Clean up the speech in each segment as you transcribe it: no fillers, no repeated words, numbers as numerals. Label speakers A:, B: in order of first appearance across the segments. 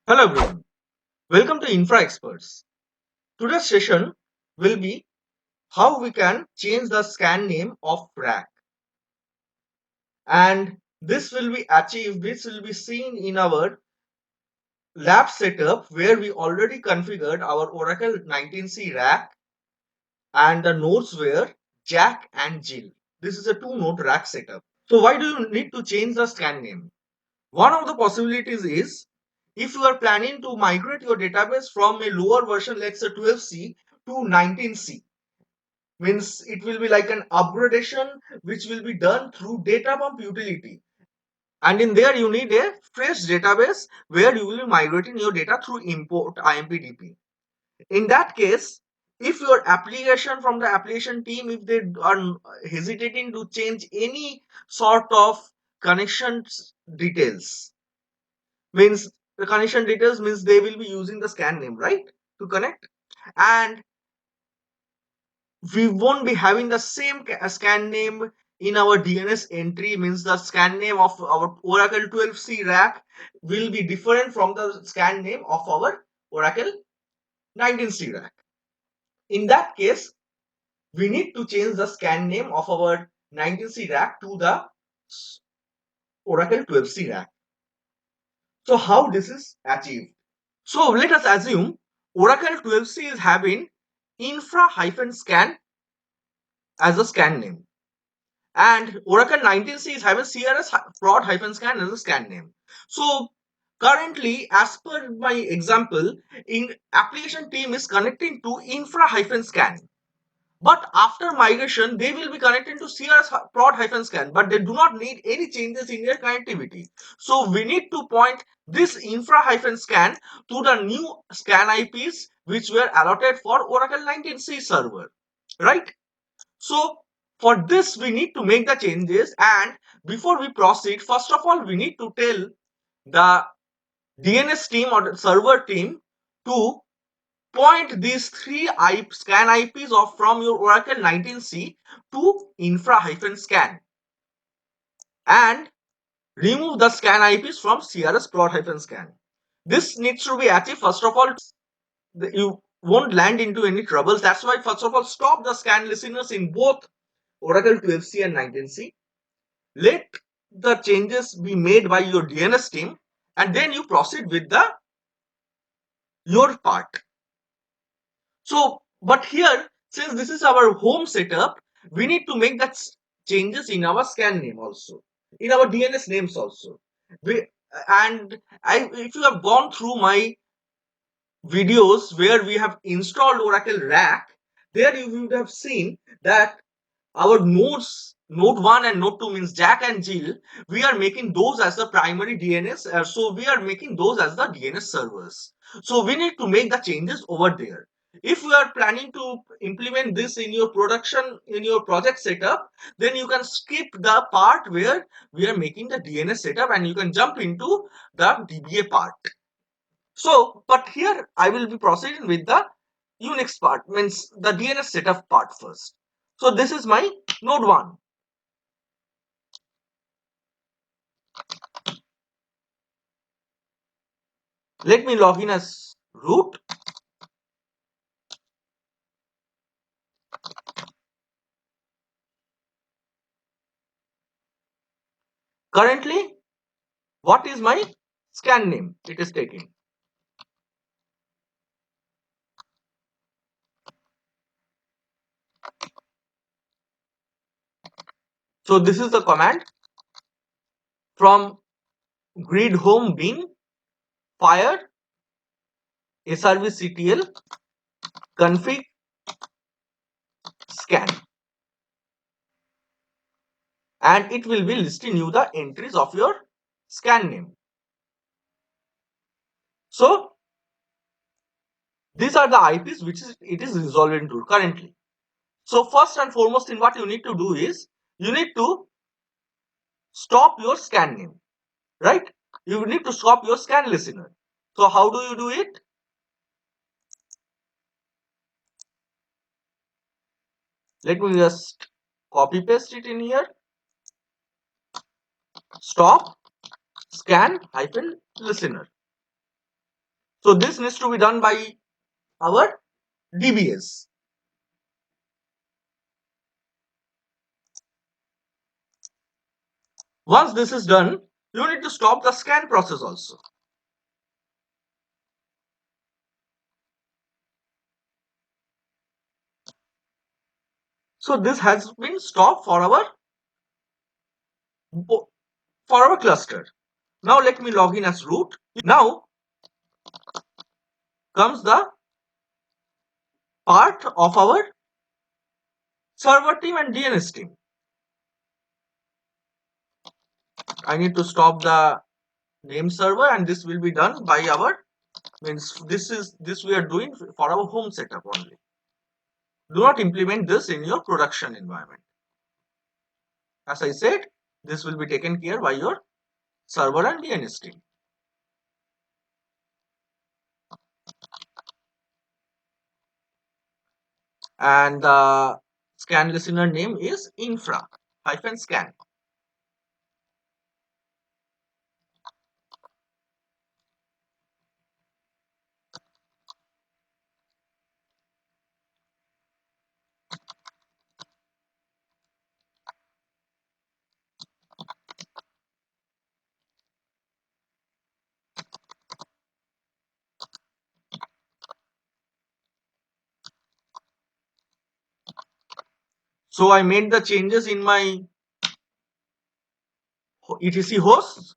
A: Hello everyone, welcome to Infra Experts. Today's session will be how we can change the scan name of rack, and this will be seen in our lab setup where we already configured our Oracle 19C rack and the nodes were Jack and Jill. This is a two node rack setup. So why do you need to change the scan name? One of the possibilities is if you are planning to migrate your database from a lower version, let's say 12C to 19C, means it will be like an upgradation which will be done through data pump utility. And in there, you need a fresh database where you will be migrating your data through import IMPDP. In that case, if your application from the application team, if they are hesitating to change any sort of connections details, means the connection details means they will be using the scan name, right, to connect, and we won't be having the same scan name in our DNS entry, means the scan name of our Oracle 12C rack will be different from the scan name of our Oracle 19C rack. In that case, we need to change the scan name of our 19C rack to the Oracle 12C rack. So how this is achieved? So let us assume Oracle 12C is having infra-scan as a scan name, and Oracle 19C is having CRS prod-scan as a scan name. So currently, as per my example, in application team is connecting to infra-scan. But after migration, they will be connected to CRS prod-scan, but they do not need any changes in their connectivity. So we need to point this infra-scan to the new scan IPs which were allotted for Oracle 19C server, right? So for this, we need to make the changes. And before we proceed, first of all, we need to tell the DNS team or the server team to point these three scan IPs of from your Oracle 19C to infra-scan and remove the scan IPs from CRS prod-scan. This needs to be achieved. First of all, you won't land into any troubles. That's why first of all, stop the scan listeners in both Oracle 12C and 19C. Let the changes be made by your DNS team, and then you proceed with the your part. So, but here, since this is our home setup, we need to make that changes in our scan name also, in our DNS names also. We, and if you have gone through my videos where we have installed Oracle Rack, there you would have seen that our nodes, node 1 and node 2 means Jack and Jill, we are making those as the primary DNS. So we are making those as the DNS servers. So we need to make the changes over there. If you are planning to implement this in your production, in your project setup, then you can skip the part where we are making the DNS setup and you can jump into the DBA part. So, but here I will be proceeding with the Unix part, means the DNS setup part first. So this is my node 1. Let me log in as root. Currently, what is my scan name? It is taking. So this is the command from grid home bin fire srvctl config scan, and it will be listing you the entries of your scan name. So these are the IPs which it is resolving to currently. So first and foremost thing what you need to do is you need to stop your scan name, right? You need to stop your scan listener. So how do you do it? Let me just copy paste it in here. Stop scan hyphen listener. So this needs to be done by our DBS. Once this is done, you need to stop the scan process also. So this has been stopped for our cluster. Now let me log in as root. Now comes the part of our server team and DNS team. I need to stop the name server, and this will be done by our, means this we are doing for our home setup only. Do not implement this in your production environment. As I said, this will be taken care by your server and DNS team. And the scan listener name is infra hyphen scan. So I made the changes in my etc hosts.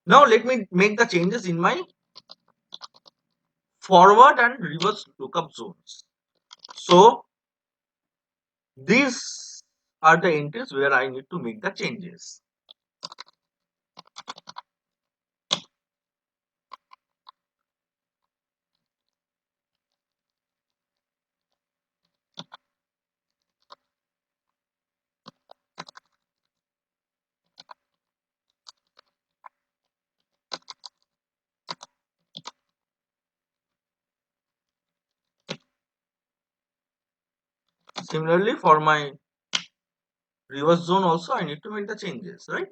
A: Now let me make the changes in my forward and reverse lookup zones. So these are the entries where I need to make the changes. Similarly, for my reverse zone also I need to make the changes, right?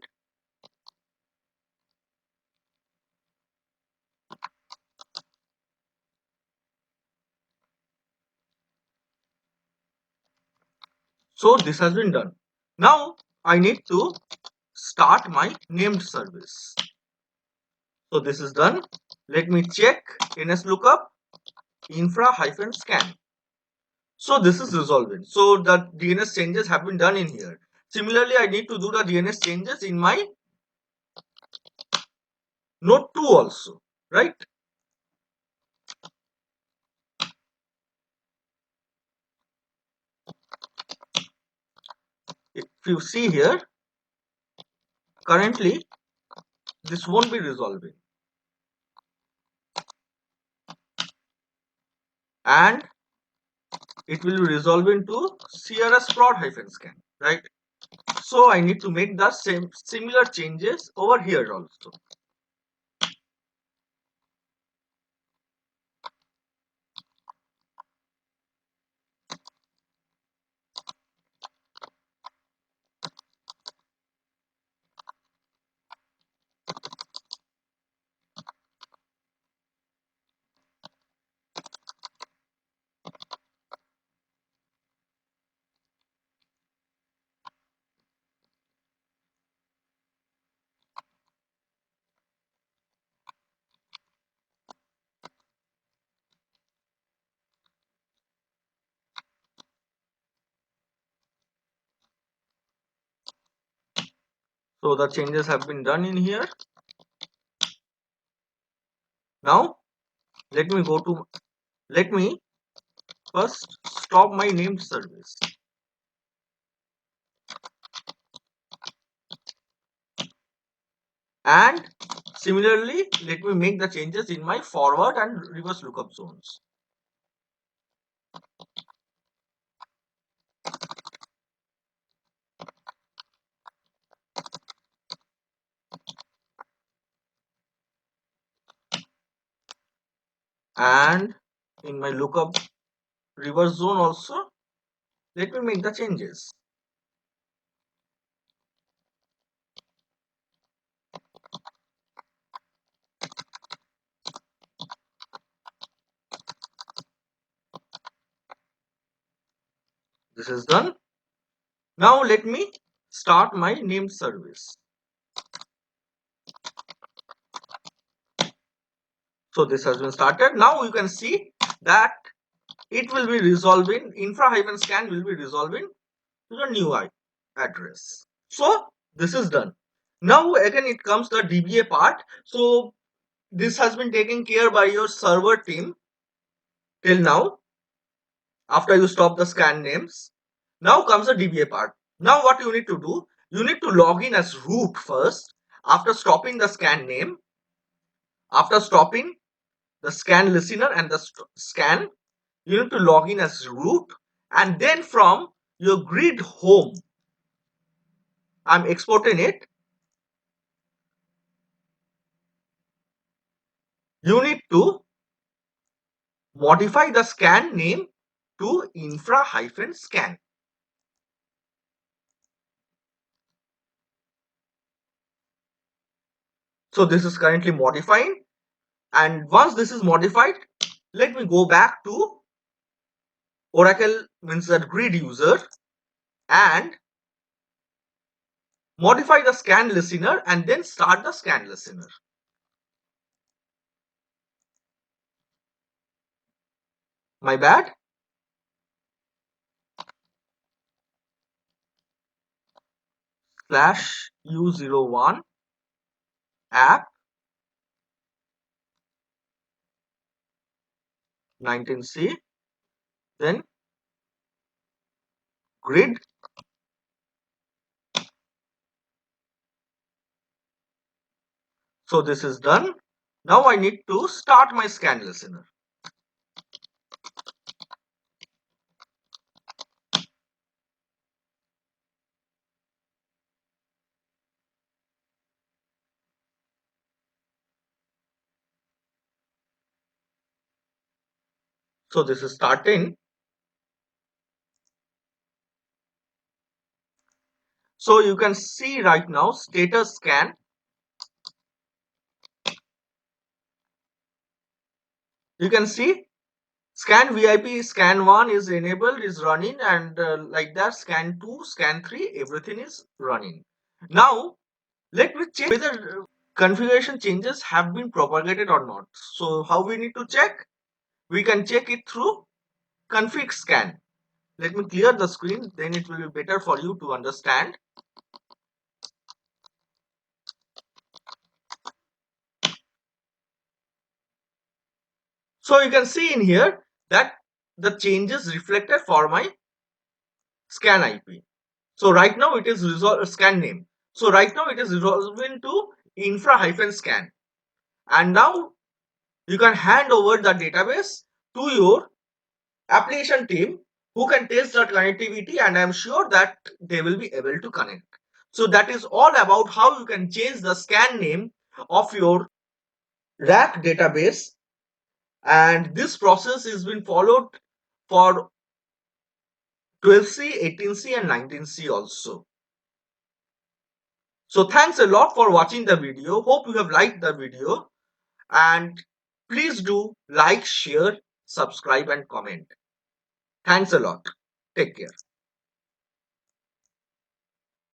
A: So this has been done. Now I need to start my named service. So this is done. Let me check NS lookup infra hyphen scan. So this is resolving. So the DNS changes have been done in here. Similarly, I need to do the DNS changes in my node 2 also, right? If you see here, currently this won't be resolving. And it will be resolving to CRS prod hyphen scan, right? So I need to make the same similar changes over here also. So the changes have been done in here. Now let me go to, let me first stop my named service. And similarly, let me make the changes in my forward and reverse lookup zones. And in my lookup reverse zone also, let me make the changes. This is done. Now let me start my named service. So this has been started. Now you can see that it will be resolving, infra-scan will be resolving to the new address. So this is done. Now again it comes the DBA part. So this has been taken care by your server team till now, after you stop the scan names. Now comes the DBA part. Now what you need to do, you need to log in as root first. After stopping the scan name, after stopping the scan listener and the scan, you need to log in as root, and then from your grid home, I'm exporting it, you need to modify the scan name to infra-scan. So this is currently modifying, and once this is modified, let me go back to Oracle, means that grid user, and modify the scan listener and then start the scan listener. My bad. Slash U01 app 19C, then grid. So this is done. Now I need to start my scan listener. So this is starting. So you can see right now status scan. You can see scan VIP scan 1 is enabled, is running, and like that scan 2, scan 3, everything is running. Now let me check whether configuration changes have been propagated or not. So how we need to check? We can check it through config scan. Let me clear the screen, then it will be better for you to understand. So you can see in here that the changes reflected for my scan IP. So right now it is scan name. So right now it is resolving to infra-scan. And now you can hand over the database to your application team, who can test the connectivity, and I'm sure that they will be able to connect. So that is all about how you can change the scan name of your rack database, and this process is been followed for 12C, 18C and 19C also. So thanks a lot for watching the video. Hope you have liked the video, and please do like, share, subscribe and comment. Thanks a lot. Take care.